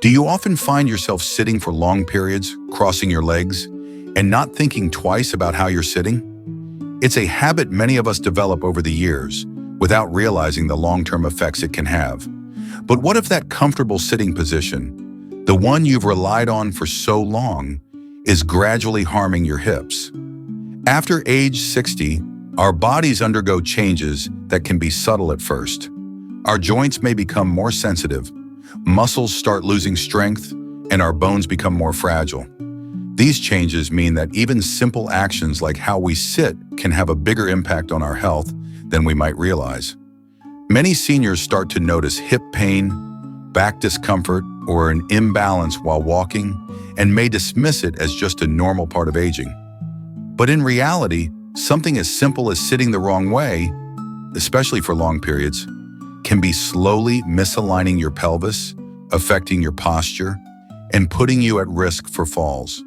Do you often find yourself sitting for long periods, crossing your legs, and not thinking twice about how you're sitting? It's a habit many of us develop over the years, without realizing the long-term effects it can have. But what if that comfortable sitting position, the one you've relied on for so long, is gradually harming your hips? After age 60, our bodies undergo changes that can be subtle at first. Our joints may become more sensitive, muscles start losing strength, and our bones become more fragile. These changes mean that even simple actions like how we sit can have a bigger impact on our health than we might realize. Many seniors start to notice hip pain, back discomfort, or an imbalance while walking, and may dismiss it as just a normal part of aging. But in reality, something as simple as sitting the wrong way, especially for long periods, can be slowly misaligning your pelvis, affecting your posture, and putting you at risk for falls.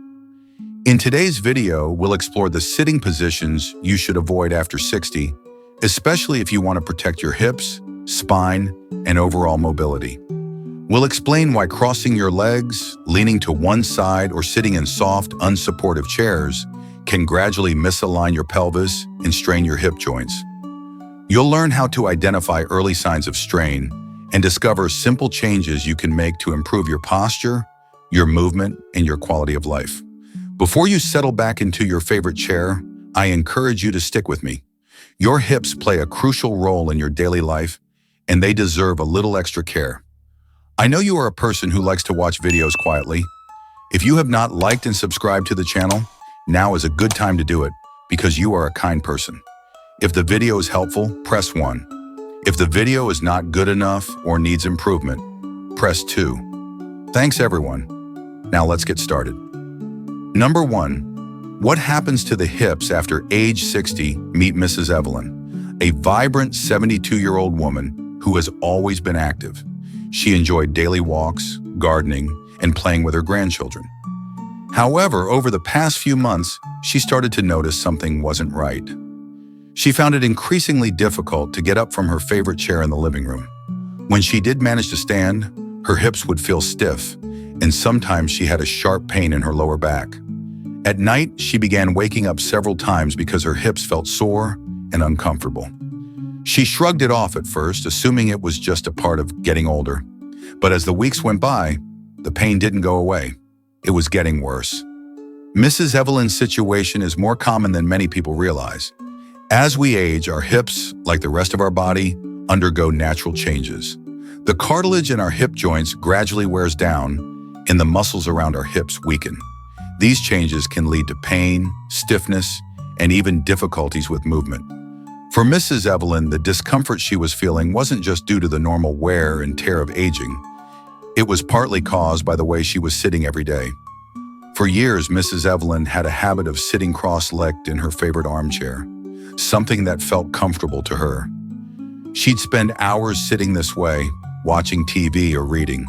In today's video, we'll explore the sitting positions you should avoid after 60, especially if you want to protect your hips, spine, and overall mobility. We'll explain why crossing your legs, leaning to one side, or sitting in soft, unsupportive chairs can gradually misalign your pelvis and strain your hip joints. You'll learn how to identify early signs of strain and discover simple changes you can make to improve your posture, your movement, and your quality of life. Before you settle back into your favorite chair, I encourage you to stick with me. Your hips play a crucial role in your daily life, and they deserve a little extra care. I know you are a person who likes to watch videos quietly. If you have not liked and subscribed to the channel, now is a good time to do it because you are a kind person. If the video is helpful, press 1. If the video is not good enough or needs improvement, press 2. Thanks everyone. Now let's get started. Number 1. What happens to the hips after age 60? Meet Mrs. Evelyn, a vibrant 72-year-old woman who has always been active. She enjoyed daily walks, gardening, and playing with her grandchildren. However, over the past few months, she started to notice something wasn't right. She found it increasingly difficult to get up from her favorite chair in the living room. When she did manage to stand, her hips would feel stiff, and sometimes she had a sharp pain in her lower back. At night, she began waking up several times because her hips felt sore and uncomfortable. She shrugged it off at first, assuming it was just a part of getting older. But as the weeks went by, the pain didn't go away. It was getting worse. Mrs. Evelyn's situation is more common than many people realize. As we age, our hips, like the rest of our body, undergo natural changes. The cartilage in our hip joints gradually wears down, and the muscles around our hips weaken. These changes can lead to pain, stiffness, and even difficulties with movement. For Mrs. Evelyn, the discomfort she was feeling wasn't just due to the normal wear and tear of aging. It was partly caused by the way she was sitting every day. For years, Mrs. Evelyn had a habit of sitting cross-legged in her favorite armchair, something that felt comfortable to her. She'd spend hours sitting this way, watching TV or reading.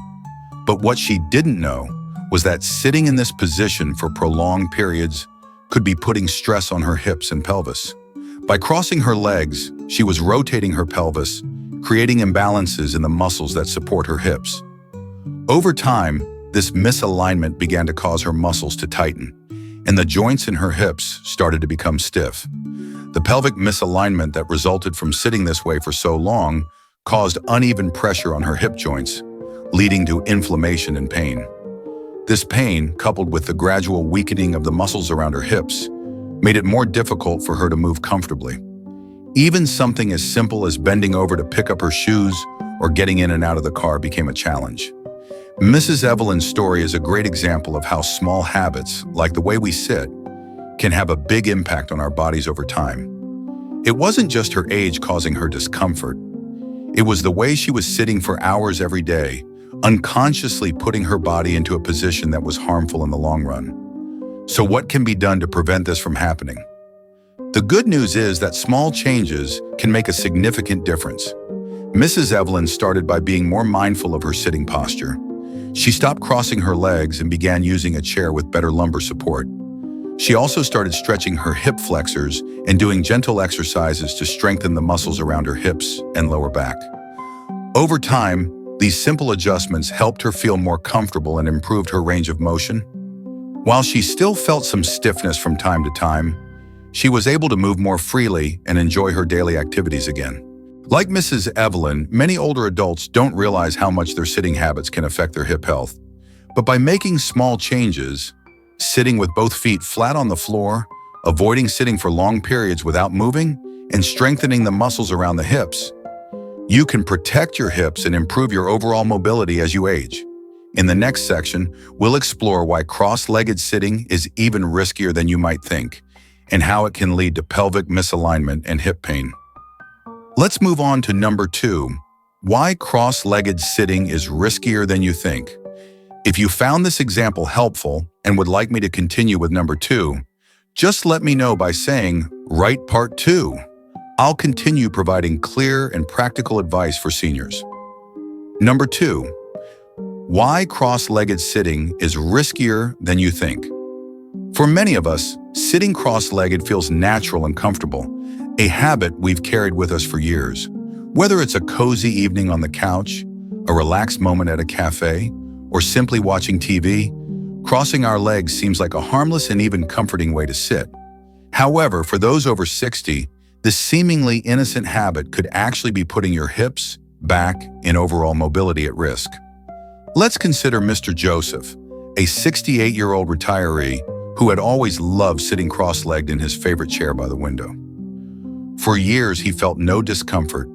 But what she didn't know was that sitting in this position for prolonged periods could be putting stress on her hips and pelvis. By crossing her legs, she was rotating her pelvis, creating imbalances in the muscles that support her hips. Over time, this misalignment began to cause her muscles to tighten, and the joints in her hips started to become stiff. The pelvic misalignment that resulted from sitting this way for so long caused uneven pressure on her hip joints, leading to inflammation and pain. This pain, coupled with the gradual weakening of the muscles around her hips, made it more difficult for her to move comfortably. Even something as simple as bending over to pick up her shoes or getting in and out of the car became a challenge. Mrs. Evelyn's story is a great example of how small habits, like the way we sit, can have a big impact on our bodies over time. It wasn't just her age causing her discomfort. It was the way she was sitting for hours every day, unconsciously putting her body into a position that was harmful in the long run. So what can be done to prevent this from happening? The good news is that small changes can make a significant difference. Mrs. Evelyn started by being more mindful of her sitting posture. She stopped crossing her legs and began using a chair with better lumbar support. She also started stretching her hip flexors and doing gentle exercises to strengthen the muscles around her hips and lower back. Over time, these simple adjustments helped her feel more comfortable and improved her range of motion. While she still felt some stiffness from time to time, she was able to move more freely and enjoy her daily activities again. Like Mrs. Evelyn, many older adults don't realize how much their sitting habits can affect their hip health. But by making small changes, sitting with both feet flat on the floor, avoiding sitting for long periods without moving, and strengthening the muscles around the hips, you can protect your hips and improve your overall mobility as you age. In the next section, we'll explore why cross-legged sitting is even riskier than you might think, and how it can lead to pelvic misalignment and hip pain. Let's move on to number 2, why cross-legged sitting is riskier than you think. If you found this example helpful and would like me to continue with number 2, just let me know by saying, "Write part 2. I'll continue providing clear and practical advice for seniors. Number 2, why cross-legged sitting is riskier than you think. For many of us, sitting cross-legged feels natural and comfortable, a habit we've carried with us for years. Whether it's a cozy evening on the couch, a relaxed moment at a cafe, or simply watching TV, crossing our legs seems like a harmless and even comforting way to sit. However, for those over 60, this seemingly innocent habit could actually be putting your hips, back, and overall mobility at risk. Let's consider Mr. Joseph, a 68-year-old retiree who had always loved sitting cross-legged in his favorite chair by the window. For years, he felt no discomfort,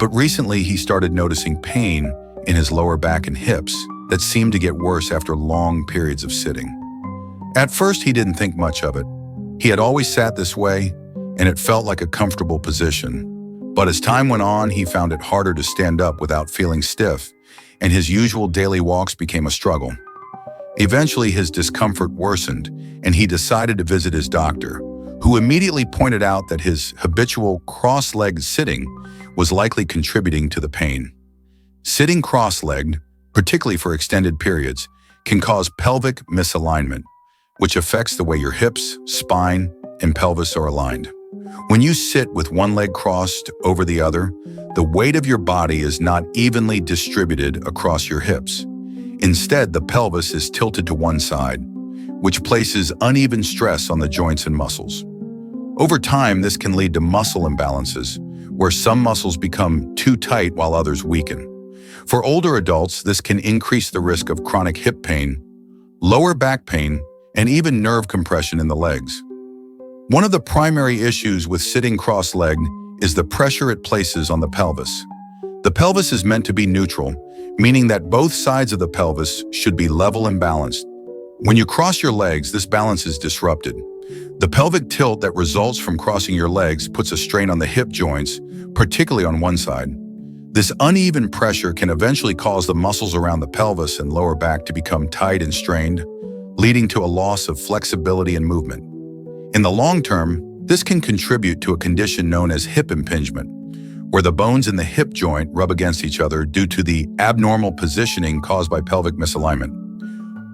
but recently he started noticing pain in his lower back and hips that seemed to get worse after long periods of sitting. At first, he didn't think much of it. He had always sat this way, and it felt like a comfortable position. But as time went on, he found it harder to stand up without feeling stiff, and his usual daily walks became a struggle. Eventually, his discomfort worsened, and he decided to visit his doctor, who immediately pointed out that his habitual cross-legged sitting was likely contributing to the pain. Sitting cross-legged, particularly for extended periods, can cause pelvic misalignment, which affects the way your hips, spine, and pelvis are aligned. When you sit with one leg crossed over the other, the weight of your body is not evenly distributed across your hips. Instead, the pelvis is tilted to one side, which places uneven stress on the joints and muscles. Over time, this can lead to muscle imbalances, where some muscles become too tight while others weaken. For older adults, this can increase the risk of chronic hip pain, lower back pain, and even nerve compression in the legs. One of the primary issues with sitting cross-legged is the pressure it places on the pelvis. The pelvis is meant to be neutral, meaning that both sides of the pelvis should be level and balanced. When you cross your legs, this balance is disrupted. The pelvic tilt that results from crossing your legs puts a strain on the hip joints, particularly on one side. This uneven pressure can eventually cause the muscles around the pelvis and lower back to become tight and strained, leading to a loss of flexibility and movement. In the long term, this can contribute to a condition known as hip impingement, where the bones in the hip joint rub against each other due to the abnormal positioning caused by pelvic misalignment.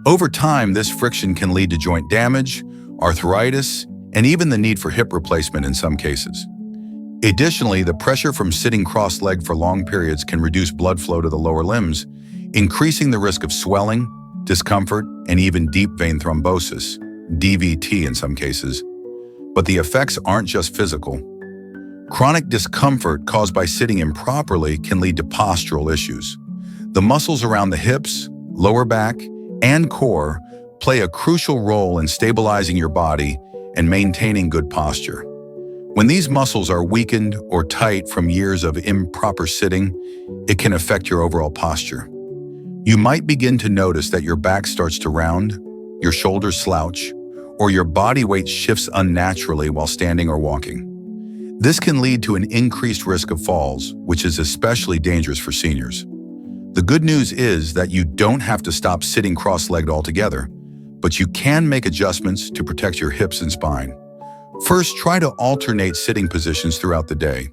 Over time, this friction can lead to joint damage, arthritis, and even the need for hip replacement in some cases. Additionally, the pressure from sitting cross-legged for long periods can reduce blood flow to the lower limbs, increasing the risk of swelling, discomfort, and even deep vein thrombosis, DVT in some cases. But the effects aren't just physical. Chronic discomfort caused by sitting improperly can lead to postural issues. The muscles around the hips, lower back, and core play a crucial role in stabilizing your body and maintaining good posture. When these muscles are weakened or tight from years of improper sitting, it can affect your overall posture. You might begin to notice that your back starts to round, your shoulders slouch, or your body weight shifts unnaturally while standing or walking. This can lead to an increased risk of falls, which is especially dangerous for seniors. The good news is that you don't have to stop sitting cross-legged altogether, but you can make adjustments to protect your hips and spine. First, try to alternate sitting positions throughout the day.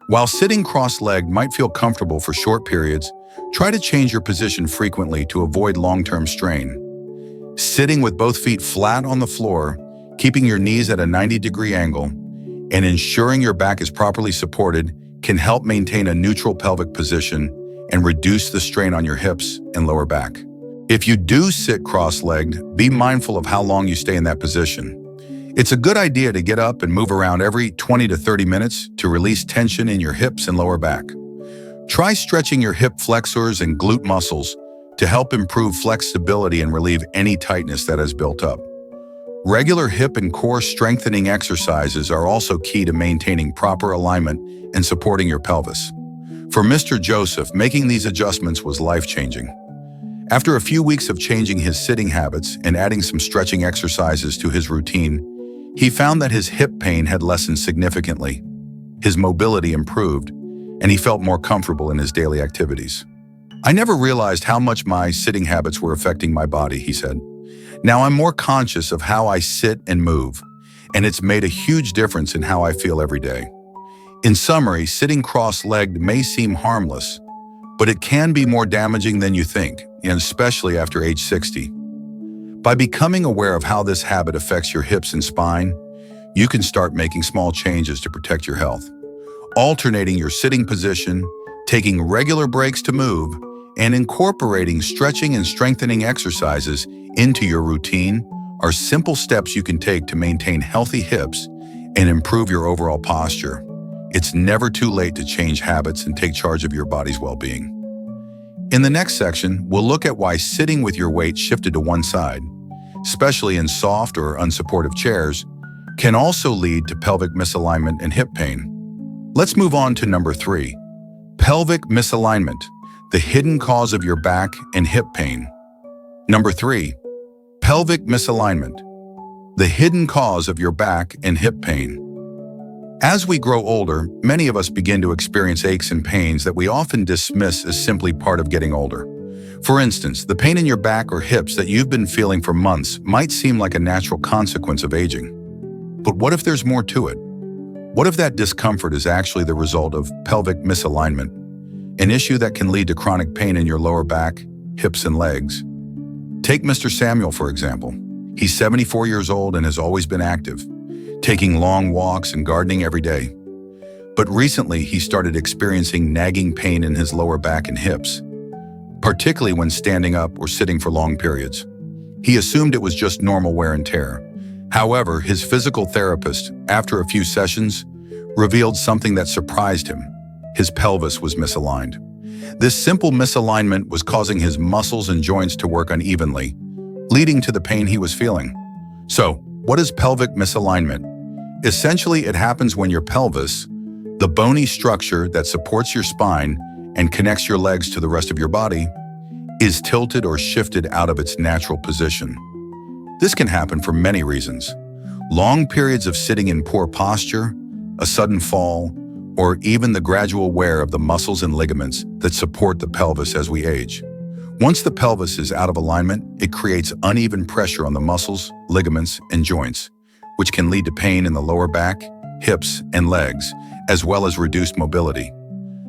While sitting cross-legged might feel comfortable for short periods, try to change your position frequently to avoid long-term strain. Sitting with both feet flat on the floor, keeping your knees at a 90-degree angle, and ensuring your back is properly supported can help maintain a neutral pelvic position and reduce the strain on your hips and lower back. If you do sit cross-legged, be mindful of how long you stay in that position. It's a good idea to get up and move around every 20 to 30 minutes to release tension in your hips and lower back. Try stretching your hip flexors and glute muscles to help improve flexibility and relieve any tightness that has built up. Regular hip and core strengthening exercises are also key to maintaining proper alignment and supporting your pelvis. For Mr. Joseph, making these adjustments was life-changing. After a few weeks of changing his sitting habits and adding some stretching exercises to his routine, he found that his hip pain had lessened significantly, his mobility improved, and he felt more comfortable in his daily activities. "I never realized how much my sitting habits were affecting my body," he said. "Now I'm more conscious of how I sit and move, and it's made a huge difference in how I feel every day." In summary, sitting cross-legged may seem harmless, but it can be more damaging than you think, and especially after age 60. By becoming aware of how this habit affects your hips and spine, you can start making small changes to protect your health. Alternating your sitting position, taking regular breaks to move, and incorporating stretching and strengthening exercises into your routine are simple steps you can take to maintain healthy hips and improve your overall posture. It's never too late to change habits and take charge of your body's well-being. In the next section, we'll look at why sitting with your weight shifted to one side, especially in soft or unsupportive chairs, can also lead to pelvic misalignment and hip pain. Let's move on to number 3, pelvic misalignment, the hidden cause of your back and hip pain. Number 3, pelvic misalignment, the hidden cause of your back and hip pain. As we grow older, many of us begin to experience aches and pains that we often dismiss as simply part of getting older. For instance, the pain in your back or hips that you've been feeling for months might seem like a natural consequence of aging. But what if there's more to it? What if that discomfort is actually the result of pelvic misalignment, an issue that can lead to chronic pain in your lower back, hips, and legs? Take Mr. Samuel, for example. He's 74 years old and has always been active, taking long walks and gardening every day. But recently, he started experiencing nagging pain in his lower back and hips, particularly when standing up or sitting for long periods. He assumed it was just normal wear and tear. However, his physical therapist, after a few sessions, revealed something that surprised him. His pelvis was misaligned. This simple misalignment was causing his muscles and joints to work unevenly, leading to the pain he was feeling. So, what is pelvic misalignment? Essentially, it happens when your pelvis, the bony structure that supports your spine and connects your legs to the rest of your body, is tilted or shifted out of its natural position. This can happen for many reasons. Long periods of sitting in poor posture, a sudden fall, or even the gradual wear of the muscles and ligaments that support the pelvis as we age. Once the pelvis is out of alignment, it creates uneven pressure on the muscles, ligaments, and joints, which can lead to pain in the lower back, hips, and legs, as well as reduced mobility.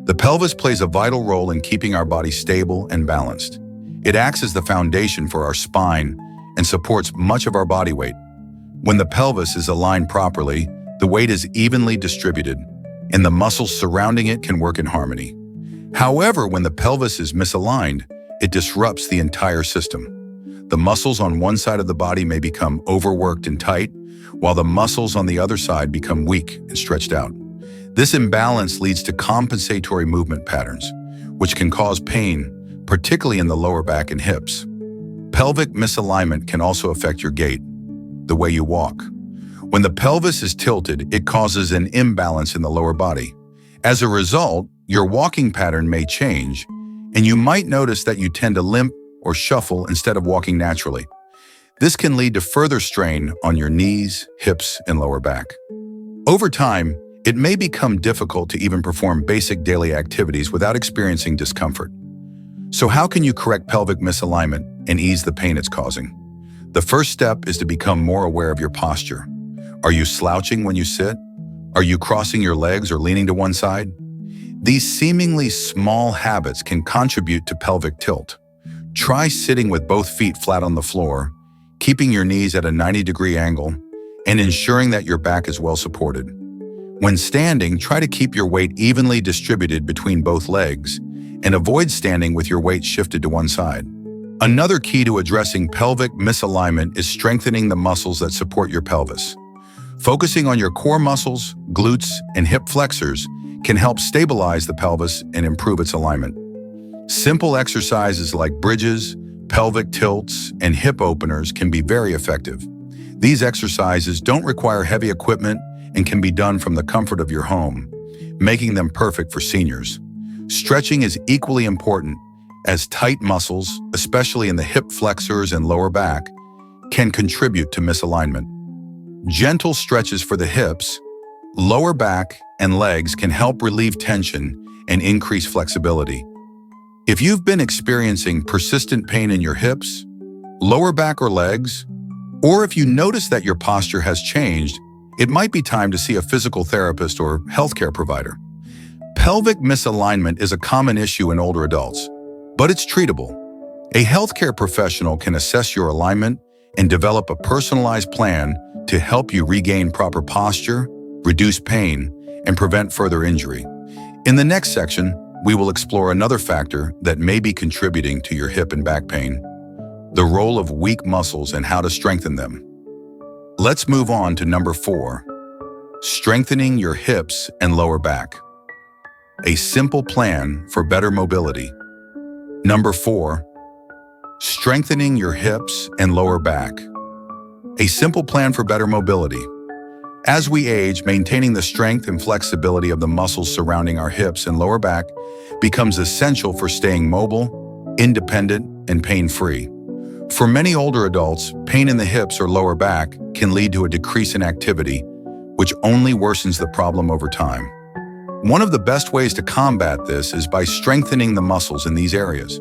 The pelvis plays a vital role in keeping our body stable and balanced. It acts as the foundation for our spine and supports much of our body weight. When the pelvis is aligned properly, the weight is evenly distributed, and the muscles surrounding it can work in harmony. However, when the pelvis is misaligned, it disrupts the entire system. The muscles on one side of the body may become overworked and tight, while the muscles on the other side become weak and stretched out. This imbalance leads to compensatory movement patterns, which can cause pain, particularly in the lower back and hips. Pelvic misalignment can also affect your gait, the way you walk. When the pelvis is tilted, it causes an imbalance in the lower body. As a result, your walking pattern may change, and you might notice that you tend to limp or shuffle instead of walking naturally. This can lead to further strain on your knees, hips, and lower back. Over time, it may become difficult to even perform basic daily activities without experiencing discomfort. So how can you correct pelvic misalignment and ease the pain it's causing? The first step is to become more aware of your posture. Are you slouching when you sit? Are you crossing your legs or leaning to one side? These seemingly small habits can contribute to pelvic tilt. Try sitting with both feet flat on the floor, keeping your knees at a 90-degree angle, and ensuring that your back is well supported. When standing, try to keep your weight evenly distributed between both legs and avoid standing with your weight shifted to one side. Another key to addressing pelvic misalignment is strengthening the muscles that support your pelvis. Focusing on your core muscles, glutes, and hip flexors can help stabilize the pelvis and improve its alignment. Simple exercises like bridges, pelvic tilts, and hip openers can be very effective. These exercises don't require heavy equipment and can be done from the comfort of your home, making them perfect for seniors. Stretching is equally important, as tight muscles, especially in the hip flexors and lower back, can contribute to misalignment. Gentle stretches for the hips, lower back, and legs can help relieve tension and increase flexibility. If you've been experiencing persistent pain in your hips, lower back or legs, or if you notice that your posture has changed, it might be time to see a physical therapist or healthcare provider. Pelvic misalignment is a common issue in older adults, but it's treatable. A healthcare professional can assess your alignment and develop a personalized plan to help you regain proper posture, reduce pain, and prevent further injury. In the next section, we will explore another factor that may be contributing to your hip and back pain: the role of weak muscles and how to strengthen them. Let's move on to number 4, strengthening your hips and lower back. A simple plan for better mobility. Number 4, strengthening your hips and lower back. A simple plan for better mobility. As we age, maintaining the strength and flexibility of the muscles surrounding our hips and lower back becomes essential for staying mobile, independent, and pain-free. For many older adults, pain in the hips or lower back can lead to a decrease in activity, which only worsens the problem over time. One of the best ways to combat this is by strengthening the muscles in these areas.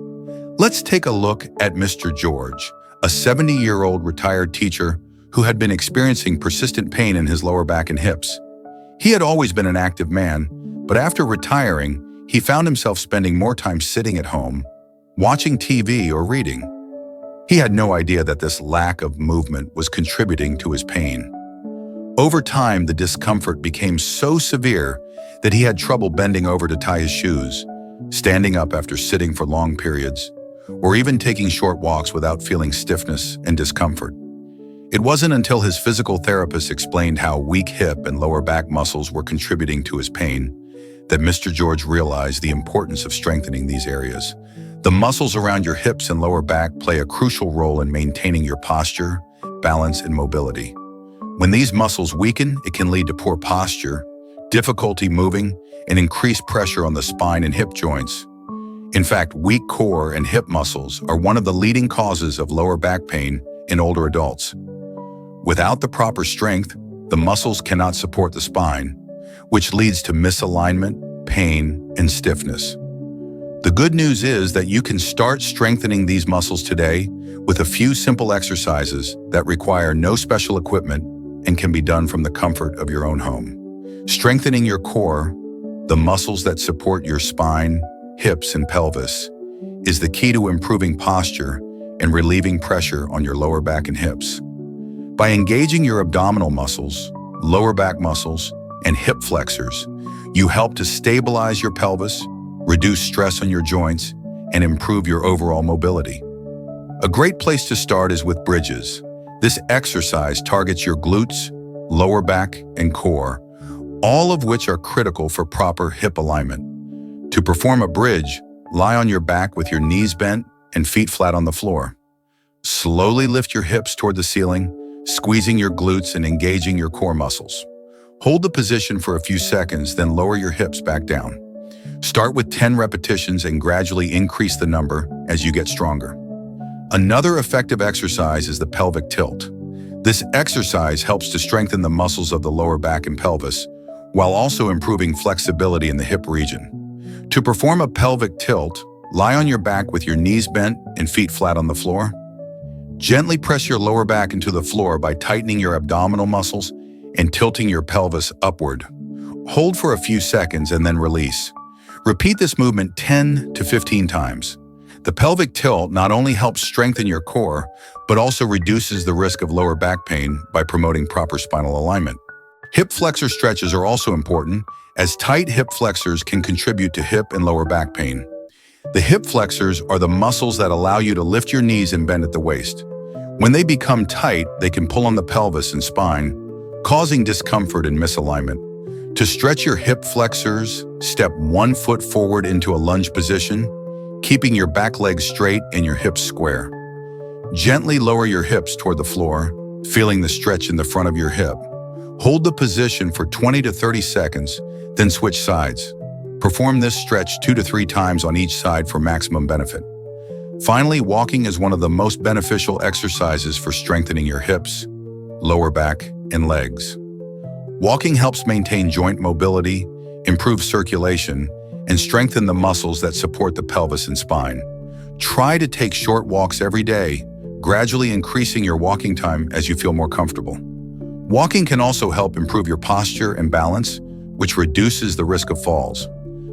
Let's take a look at Mr. George, a 70-year-old retired teacher who had been experiencing persistent pain in his lower back and hips. He had always been an active man, but after retiring, he found himself spending more time sitting at home, watching TV or reading. He had no idea that this lack of movement was contributing to his pain. Over time, the discomfort became so severe that he had trouble bending over to tie his shoes, standing up after sitting for long periods, or even taking short walks without feeling stiffness and discomfort. It wasn't until his physical therapist explained how weak hip and lower back muscles were contributing to his pain that Mr. George realized the importance of strengthening these areas. The muscles around your hips and lower back play a crucial role in maintaining your posture, balance, and mobility. When these muscles weaken, it can lead to poor posture, difficulty moving, and increased pressure on the spine and hip joints. In fact, weak core and hip muscles are one of the leading causes of lower back pain in older adults. Without the proper strength, the muscles cannot support the spine, which leads to misalignment, pain, and stiffness. The good news is that you can start strengthening these muscles today with a few simple exercises that require no special equipment and can be done from the comfort of your own home. Strengthening your core, the muscles that support your spine, hips, and pelvis, is the key to improving posture and relieving pressure on your lower back and hips. By engaging your abdominal muscles, lower back muscles, and hip flexors, you help to stabilize your pelvis, reduce stress on your joints, and improve your overall mobility. A great place to start is with bridges. This exercise targets your glutes, lower back, and core, all of which are critical for proper hip alignment. To perform a bridge, lie on your back with your knees bent and feet flat on the floor. Slowly lift your hips toward the ceiling, squeezing your glutes and engaging your core muscles. Hold the position for a few seconds, then lower your hips back down. Start with 10 repetitions and gradually increase the number as you get stronger. Another effective exercise is the pelvic tilt. This exercise helps to strengthen the muscles of the lower back and pelvis, while also improving flexibility in the hip region. To perform a pelvic tilt, lie on your back with your knees bent and feet flat on the floor. Gently press your lower back into the floor by tightening your abdominal muscles and tilting your pelvis upward. Hold for a few seconds and then release. Repeat this movement 10 to 15 times. The pelvic tilt not only helps strengthen your core, but also reduces the risk of lower back pain by promoting proper spinal alignment. Hip flexor stretches are also important, as tight hip flexors can contribute to hip and lower back pain. The hip flexors are the muscles that allow you to lift your knees and bend at the waist. When they become tight, they can pull on the pelvis and spine, causing discomfort and misalignment. To stretch your hip flexors, step 1 foot forward into a lunge position, keeping your back leg straight and your hips square. Gently lower your hips toward the floor, feeling the stretch in the front of your hip. Hold the position for 20 to 30 seconds, then switch sides. Perform this stretch 2 to 3 times on each side for maximum benefit. Finally, walking is one of the most beneficial exercises for strengthening your hips, lower back, and legs. Walking helps maintain joint mobility, improve circulation, and strengthen the muscles that support the pelvis and spine. Try to take short walks every day, gradually increasing your walking time as you feel more comfortable. Walking can also help improve your posture and balance, which reduces the risk of falls.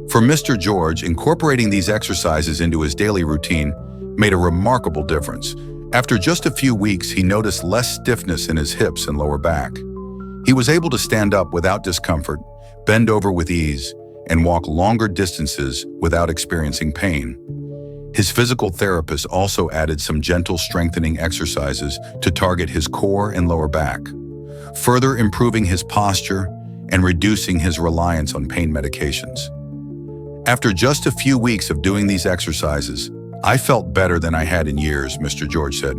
For Mr. George, incorporating these exercises into his daily routine made a remarkable difference. After just a few weeks, he noticed less stiffness in his hips and lower back. He was able to stand up without discomfort, bend over with ease, and walk longer distances without experiencing pain. His physical therapist also added some gentle strengthening exercises to target his core and lower back, further improving his posture and reducing his reliance on pain medications. After just a few weeks of doing these exercises, I felt better than I had in years, Mr. George said.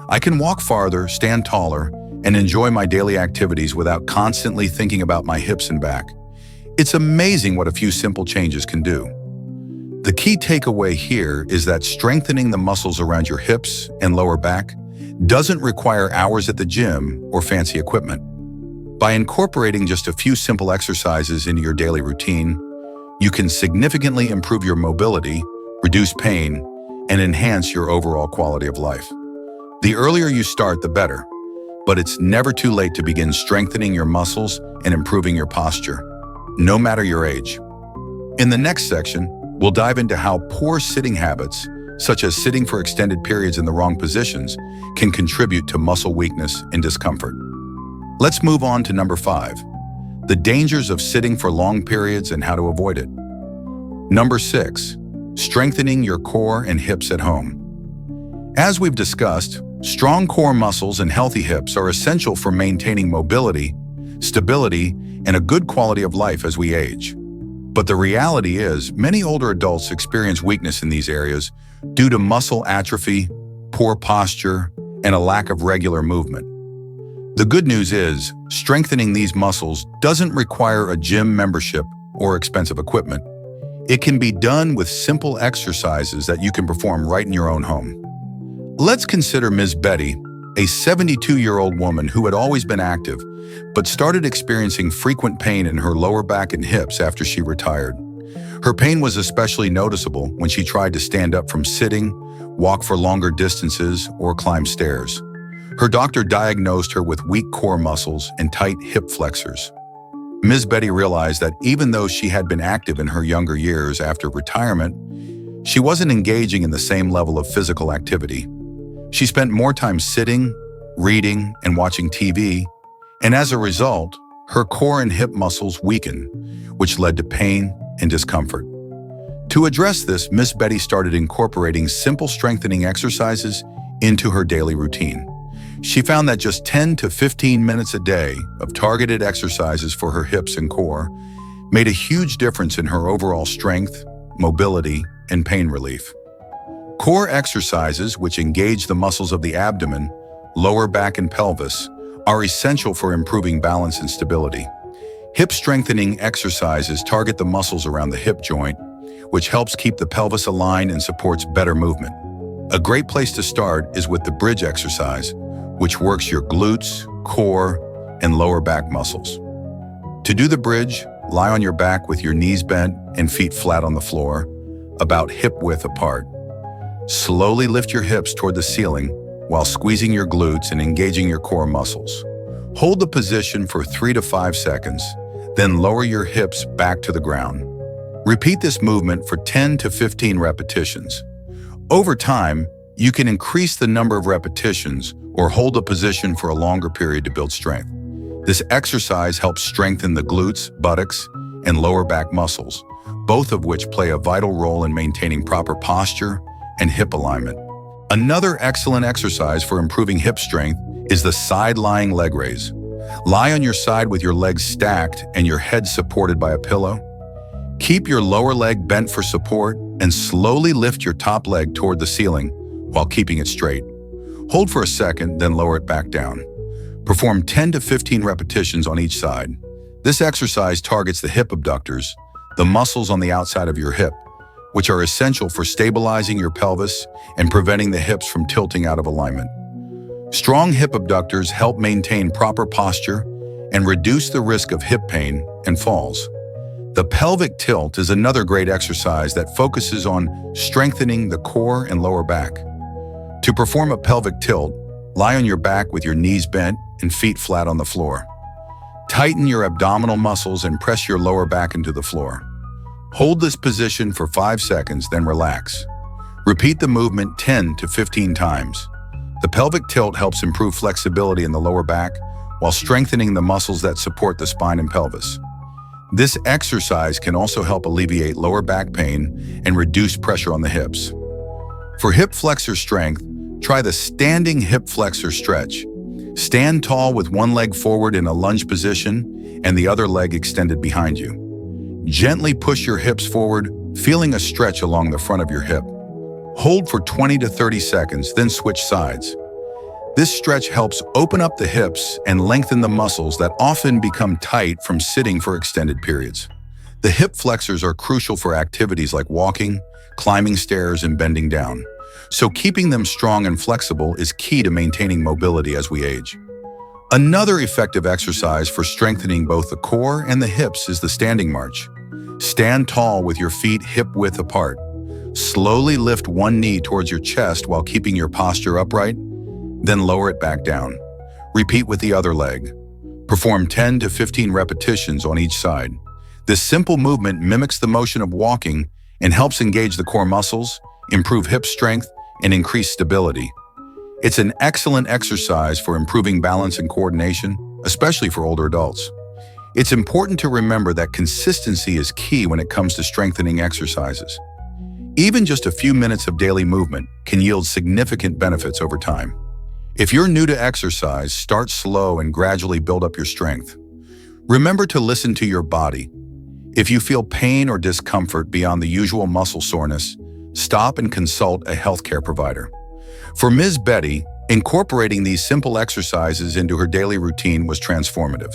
I can walk farther, stand taller, and enjoy my daily activities without constantly thinking about my hips and back. It's amazing what a few simple changes can do. The key takeaway here is that strengthening the muscles around your hips and lower back doesn't require hours at the gym or fancy equipment. By incorporating just a few simple exercises into your daily routine, you can significantly improve your mobility, reduce pain, and enhance your overall quality of life. The earlier you start, the better, but it's never too late to begin strengthening your muscles and improving your posture, no matter your age. In the next section, we'll dive into how poor sitting habits, such as sitting for extended periods in the wrong positions, can contribute to muscle weakness and discomfort. Let's move on to number 5, the dangers of sitting for long periods and how to avoid it. Number 6, strengthening your core and hips at home. As we've discussed, strong core muscles and healthy hips are essential for maintaining mobility, stability, and a good quality of life as we age. But the reality is, many older adults experience weakness in these areas due to muscle atrophy, poor posture, and a lack of regular movement. The good news is, strengthening these muscles doesn't require a gym membership or expensive equipment. It can be done with simple exercises that you can perform right in your own home. Let's consider Ms. Betty, a 72-year-old woman who had always been active, but started experiencing frequent pain in her lower back and hips after she retired. Her pain was especially noticeable when she tried to stand up from sitting, walk for longer distances, or climb stairs. Her doctor diagnosed her with weak core muscles and tight hip flexors. Ms. Betty realized that even though she had been active in her younger years after retirement, she wasn't engaging in the same level of physical activity. She spent more time sitting, reading, and watching TV, and as a result, her core and hip muscles weakened, which led to pain and discomfort. To address this, Ms. Betty started incorporating simple strengthening exercises into her daily routine. She found that just 10 to 15 minutes a day of targeted exercises for her hips and core made a huge difference in her overall strength, mobility, and pain relief. Core exercises, which engage the muscles of the abdomen, lower back, and pelvis, are essential for improving balance and stability. Hip strengthening exercises target the muscles around the hip joint, which helps keep the pelvis aligned and supports better movement. A great place to start is with the bridge exercise, which works your glutes, core, and lower back muscles. To do the bridge, lie on your back with your knees bent and feet flat on the floor, about hip width apart. Slowly lift your hips toward the ceiling while squeezing your glutes and engaging your core muscles. Hold the position for 3 to 5 seconds, then lower your hips back to the ground. Repeat this movement for 10 to 15 repetitions. Over time, you can increase the number of repetitions or hold a position for a longer period to build strength. This exercise helps strengthen the glutes, buttocks, and lower back muscles, both of which play a vital role in maintaining proper posture and hip alignment. Another excellent exercise for improving hip strength is the side-lying leg raise. Lie on your side with your legs stacked and your head supported by a pillow. Keep your lower leg bent for support and slowly lift your top leg toward the ceiling while keeping it straight. Hold for a second, then lower it back down. Perform 10 to 15 repetitions on each side. This exercise targets the hip abductors, the muscles on the outside of your hip, which are essential for stabilizing your pelvis and preventing the hips from tilting out of alignment. Strong hip abductors help maintain proper posture and reduce the risk of hip pain and falls. The pelvic tilt is another great exercise that focuses on strengthening the core and lower back. To perform a pelvic tilt, lie on your back with your knees bent and feet flat on the floor. Tighten your abdominal muscles and press your lower back into the floor. Hold this position for 5 seconds, then relax. Repeat the movement 10 to 15 times. The pelvic tilt helps improve flexibility in the lower back while strengthening the muscles that support the spine and pelvis. This exercise can also help alleviate lower back pain and reduce pressure on the hips. For hip flexor strength, try the standing hip flexor stretch. Stand tall with one leg forward in a lunge position and the other leg extended behind you. Gently push your hips forward, feeling a stretch along the front of your hip. Hold for 20 to 30 seconds, then switch sides. This stretch helps open up the hips and lengthen the muscles that often become tight from sitting for extended periods. The hip flexors are crucial for activities like walking, climbing stairs, and bending down. So keeping them strong and flexible is key to maintaining mobility as we age. Another effective exercise for strengthening both the core and the hips is the standing march. Stand tall with your feet hip-width apart. Slowly lift one knee towards your chest while keeping your posture upright, then lower it back down. Repeat with the other leg. Perform 10 to 15 repetitions on each side. This simple movement mimics the motion of walking and helps engage the core muscles, improve hip strength, and increase stability. It's an excellent exercise for improving balance and coordination, especially for older adults. It's important to remember that consistency is key when it comes to strengthening exercises. Even just a few minutes of daily movement can yield significant benefits over time. If you're new to exercise, start slow and gradually build up your strength. Remember to listen to your body. If you feel pain or discomfort beyond the usual muscle soreness, stop and consult a healthcare provider. For Ms. Betty, incorporating these simple exercises into her daily routine was transformative.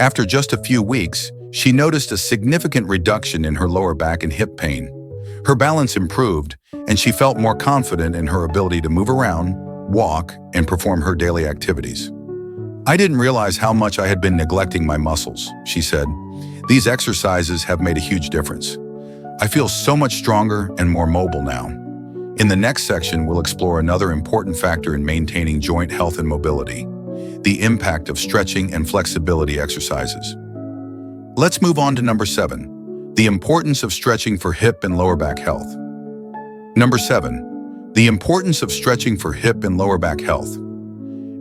After just a few weeks, she noticed a significant reduction in her lower back and hip pain. Her balance improved, and she felt more confident in her ability to move around, walk, and perform her daily activities. "I didn't realize how much I had been neglecting my muscles," she said. "These exercises have made a huge difference. I feel so much stronger and more mobile now." In the next section, we'll explore another important factor in maintaining joint health and mobility: the impact of stretching and flexibility exercises. Let's move on to number 7, the importance of stretching for hip and lower back health. Number 7, the importance of stretching for hip and lower back health.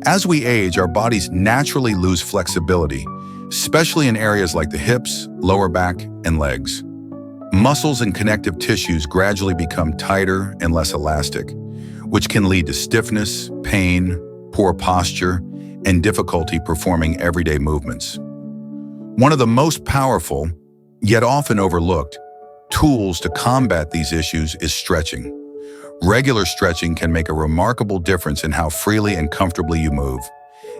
As we age, our bodies naturally lose flexibility, especially in areas like the hips, lower back, and legs. Muscles and connective tissues gradually become tighter and less elastic, which can lead to stiffness, pain, poor posture, and difficulty performing everyday movements. One of the most powerful, yet often overlooked, tools to combat these issues is stretching. Regular stretching can make a remarkable difference in how freely and comfortably you move,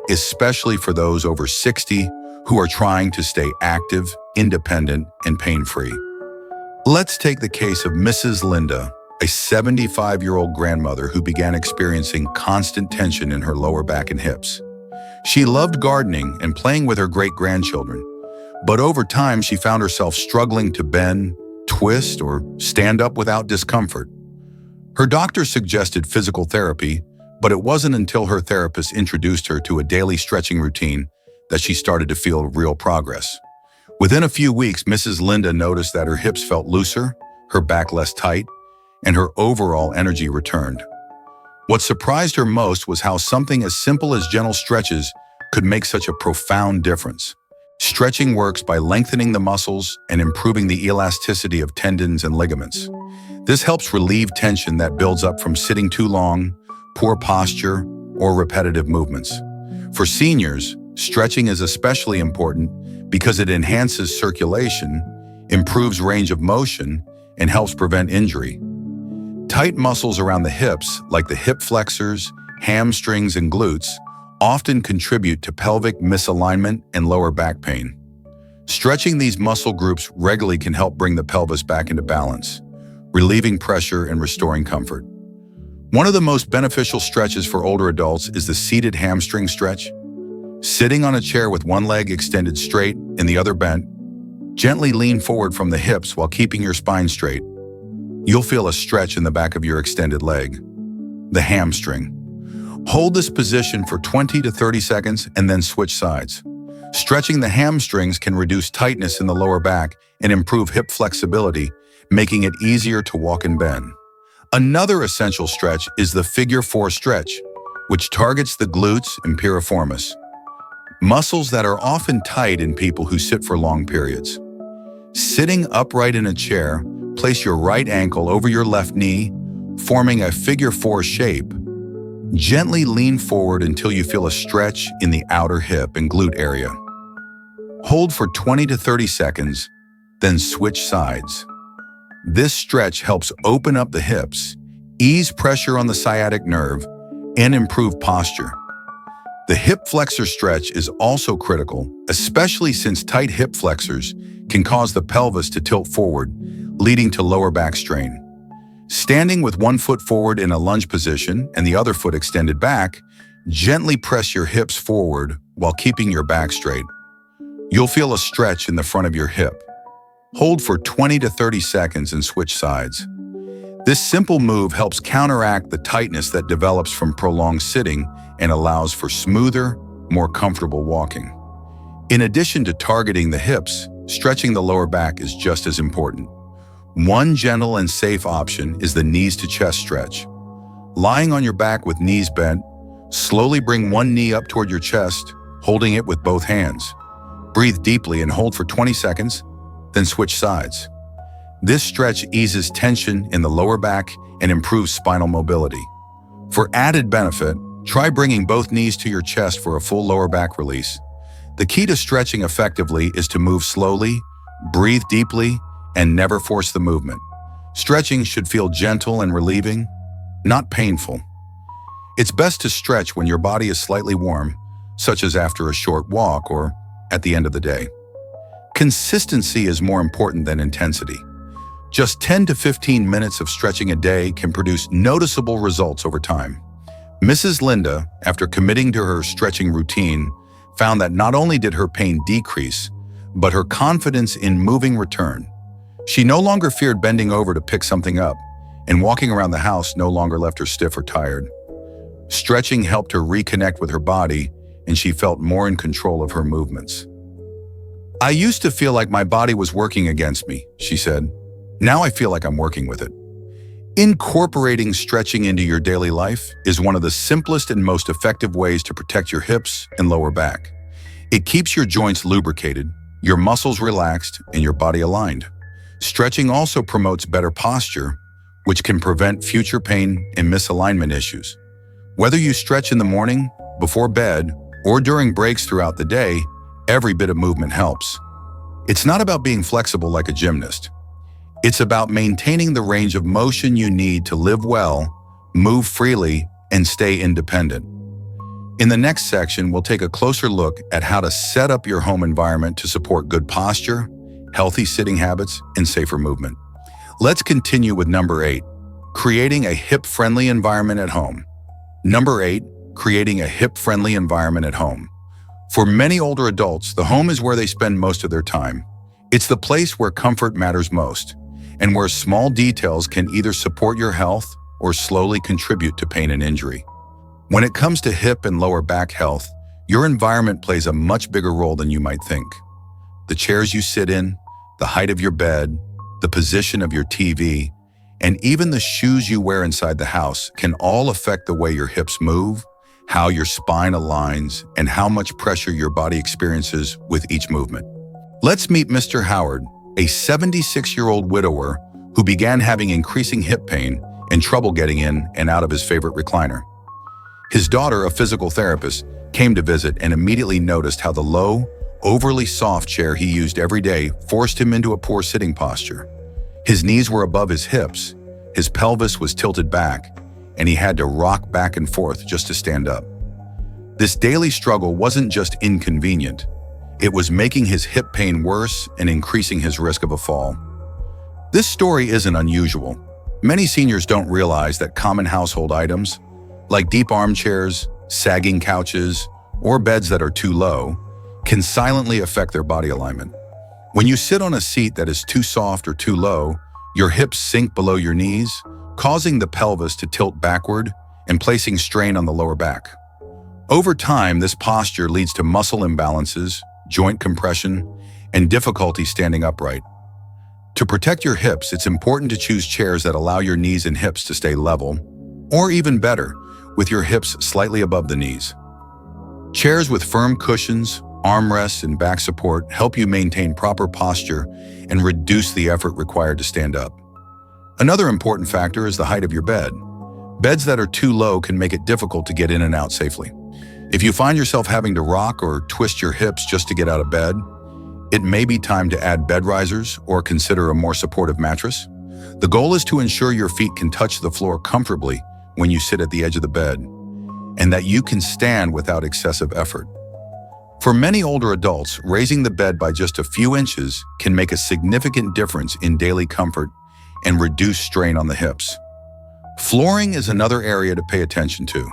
especially for those over 60 who are trying to stay active, independent, and pain-free. Let's take the case of Mrs. Linda, a 75-year-old grandmother who began experiencing constant tension in her lower back and hips. She loved gardening and playing with her great-grandchildren, but over time she found herself struggling to bend, twist, or stand up without discomfort. Her doctor suggested physical therapy, but it wasn't until her therapist introduced her to a daily stretching routine that she started to feel real progress. Within a few weeks, Mrs. Linda noticed that her hips felt looser, her back less tight, and her overall energy returned. What surprised her most was how something as simple as gentle stretches could make such a profound difference. Stretching works by lengthening the muscles and improving the elasticity of tendons and ligaments. This helps relieve tension that builds up from sitting too long, poor posture, or repetitive movements. For seniors, stretching is especially important because it enhances circulation, improves range of motion, and helps prevent injury. Tight muscles around the hips, like the hip flexors, hamstrings, and glutes, often contribute to pelvic misalignment and lower back pain. Stretching these muscle groups regularly can help bring the pelvis back into balance, relieving pressure and restoring comfort. One of the most beneficial stretches for older adults is the seated hamstring stretch. Sitting on a chair with one leg extended straight and the other bent, gently lean forward from the hips while keeping your spine straight. You'll feel a stretch in the back of your extended leg, the hamstring. Hold this position for 20 to 30 seconds and then switch sides. Stretching the hamstrings can reduce tightness in the lower back and improve hip flexibility, making it easier to walk and bend. Another essential stretch is the figure 4 stretch, which targets the glutes and piriformis, muscles that are often tight in people who sit for long periods. Sitting upright in a chair, place your right ankle over your left knee, forming a figure 4 shape. Gently lean forward until you feel a stretch in the outer hip and glute area. Hold for 20 to 30 seconds, then switch sides. This stretch helps open up the hips, ease pressure on the sciatic nerve, and improve posture. The hip flexor stretch is also critical, especially since tight hip flexors can cause the pelvis to tilt forward, leading to lower back strain. Standing with one foot forward in a lunge position and the other foot extended back, gently press your hips forward while keeping your back straight. You'll feel a stretch in the front of your hip. Hold for 20 to 30 seconds and switch sides. This simple move helps counteract the tightness that develops from prolonged sitting and allows for smoother, more comfortable walking. In addition to targeting the hips, stretching the lower back is just as important. One gentle and safe option is the knees to chest stretch. Lying on your back with knees bent, slowly bring one knee up toward your chest, holding it with both hands. Breathe deeply and hold for 20 seconds, then switch sides. This stretch eases tension in the lower back and improves spinal mobility. For added benefit, try bringing both knees to your chest for a full lower back release. The key to stretching effectively is to move slowly, breathe deeply, and never force the movement. Stretching should feel gentle and relieving, not painful. It's best to stretch when your body is slightly warm, such as after a short walk or at the end of the day. Consistency is more important than intensity. Just 10 to 15 minutes of stretching a day can produce noticeable results over time. Mrs. Linda, after committing to her stretching routine, found that not only did her pain decrease, but her confidence in moving returned. She no longer feared bending over to pick something up, and walking around the house no longer left her stiff or tired. Stretching helped her reconnect with her body, and she felt more in control of her movements. "I used to feel like my body was working against me," she said. "Now I feel like I'm working with it." Incorporating stretching into your daily life is one of the simplest and most effective ways to protect your hips and lower back. It keeps your joints lubricated, your muscles relaxed, and your body aligned. Stretching also promotes better posture, which can prevent future pain and misalignment issues. Whether you stretch in the morning, before bed, or during breaks throughout the day, every bit of movement helps. It's not about being flexible like a gymnast. It's about maintaining the range of motion you need to live well, move freely, and stay independent. In the next section, we'll take a closer look at how to set up your home environment to support good posture, healthy sitting habits, and safer movement. Let's continue with number 8, creating a hip-friendly environment at home. Number 8, creating a hip-friendly environment at home. For many older adults, the home is where they spend most of their time. It's the place where comfort matters most, and where small details can either support your health or slowly contribute to pain and injury. When it comes to hip and lower back health, your environment plays a much bigger role than you might think. The chairs you sit in, the height of your bed, the position of your TV, and even the shoes you wear inside the house can all affect the way your hips move, how your spine aligns, and how much pressure your body experiences with each movement. Let's meet Mr. Howard, a 76-year-old widower who began having increasing hip pain and trouble getting in and out of his favorite recliner. His daughter, a physical therapist, came to visit and immediately noticed how the low, overly soft chair he used every day forced him into a poor sitting posture. His knees were above his hips, his pelvis was tilted back, and he had to rock back and forth just to stand up. This daily struggle wasn't just inconvenient, it was making his hip pain worse and increasing his risk of a fall. This story isn't unusual. Many seniors don't realize that common household items, like deep armchairs, sagging couches, or beds that are too low, can silently affect their body alignment. When you sit on a seat that is too soft or too low, your hips sink below your knees, causing the pelvis to tilt backward and placing strain on the lower back. Over time, this posture leads to muscle imbalances, joint compression, and difficulty standing upright. To protect your hips, it's important to choose chairs that allow your knees and hips to stay level, or even better, with your hips slightly above the knees. Chairs with firm cushions, armrests, and back support help you maintain proper posture and reduce the effort required to stand up. Another important factor is the height of your bed. Beds that are too low can make it difficult to get in and out safely. If you find yourself having to rock or twist your hips just to get out of bed, it may be time to add bed risers or consider a more supportive mattress. The goal is to ensure your feet can touch the floor comfortably when you sit at the edge of the bed, and that you can stand without excessive effort. For many older adults, raising the bed by just a few inches can make a significant difference in daily comfort and reduce strain on the hips. Flooring is another area to pay attention to.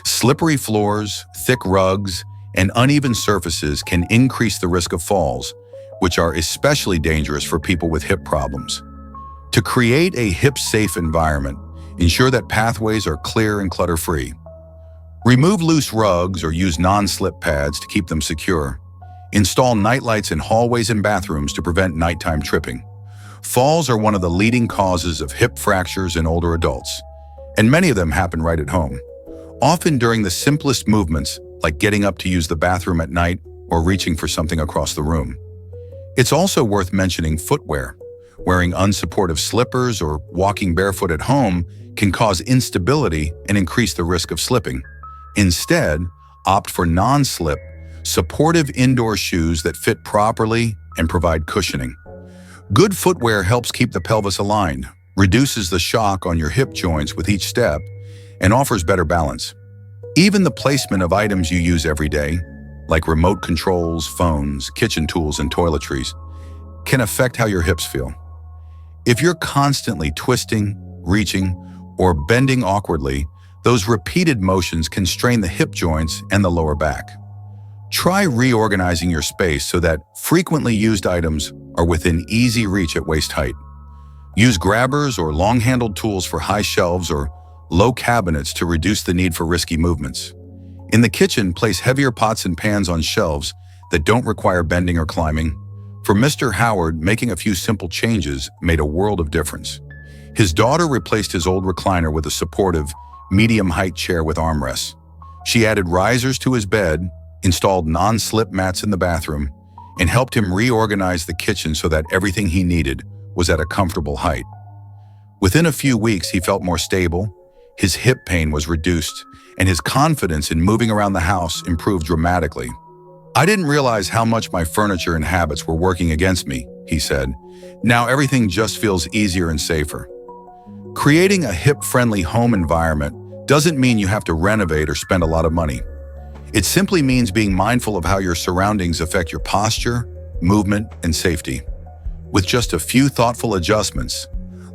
Slippery floors, thick rugs, and uneven surfaces can increase the risk of falls, which are especially dangerous for people with hip problems. To create a hip-safe environment, ensure that pathways are clear and clutter-free. Remove loose rugs or use non-slip pads to keep them secure. Install nightlights in hallways and bathrooms to prevent nighttime tripping. Falls are one of the leading causes of hip fractures in older adults, and many of them happen right at home, often during the simplest movements like getting up to use the bathroom at night or reaching for something across the room. It's also worth mentioning footwear. Wearing unsupportive slippers or walking barefoot at home can cause instability and increase the risk of slipping. Instead, opt for non-slip, supportive indoor shoes that fit properly and provide cushioning. Good footwear helps keep the pelvis aligned, reduces the shock on your hip joints with each step, and offers better balance. Even the placement of items you use every day, like remote controls, phones, kitchen tools, and toiletries, can affect how your hips feel. If you're constantly twisting, reaching, or bending awkwardly, those repeated motions can strain the hip joints and the lower back. Try reorganizing your space so that frequently used items are within easy reach at waist height. Use grabbers or long-handled tools for high shelves or low cabinets to reduce the need for risky movements. In the kitchen, place heavier pots and pans on shelves that don't require bending or climbing. For Mr. Howard, making a few simple changes made a world of difference. His daughter replaced his old recliner with a supportive, medium-height chair with armrests. She added risers to his bed, installed non-slip mats in the bathroom, and helped him reorganize the kitchen so that everything he needed was at a comfortable height. Within a few weeks, he felt more stable, his hip pain was reduced, and his confidence in moving around the house improved dramatically. "I didn't realize how much my furniture and habits were working against me," he said. "Now everything just feels easier and safer." Creating a hip-friendly home environment doesn't mean you have to renovate or spend a lot of money. It simply means being mindful of how your surroundings affect your posture, movement, and safety. With just a few thoughtful adjustments,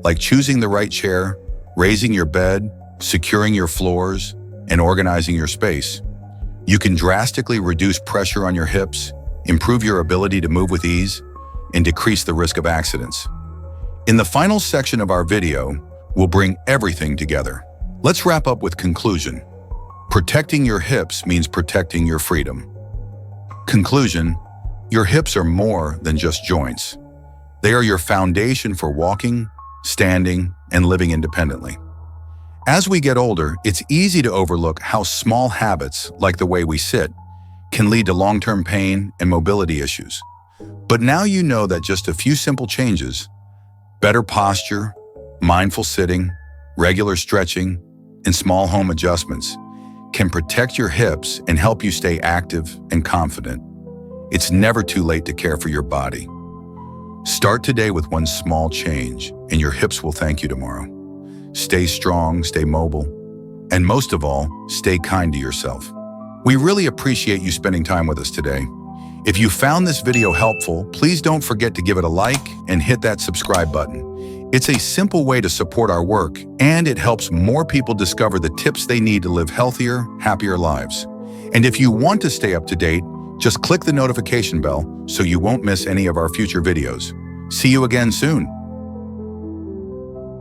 like choosing the right chair, raising your bed, securing your floors, and organizing your space, you can drastically reduce pressure on your hips, improve your ability to move with ease, and decrease the risk of accidents. In the final section of our video, we'll bring everything together. Let's wrap up with conclusion. Protecting your hips means protecting your freedom. Conclusion: your hips are more than just joints. They are your foundation for walking, standing, and living independently. As we get older, it's easy to overlook how small habits, like the way we sit, can lead to long-term pain and mobility issues. But now you know that just a few simple changes, better posture, mindful sitting, regular stretching, and small home adjustments can protect your hips and help you stay active and confident. It's never too late to care for your body. Start today with one small change, and your hips will thank you tomorrow. Stay strong, stay mobile, and most of all, stay kind to yourself. We really appreciate you spending time with us today. If you found this video helpful, please don't forget to give it a like and hit that subscribe button. It's a simple way to support our work, and it helps more people discover the tips they need to live healthier, happier lives. And if you want to stay up to date, just click the notification bell so you won't miss any of our future videos. See you again soon.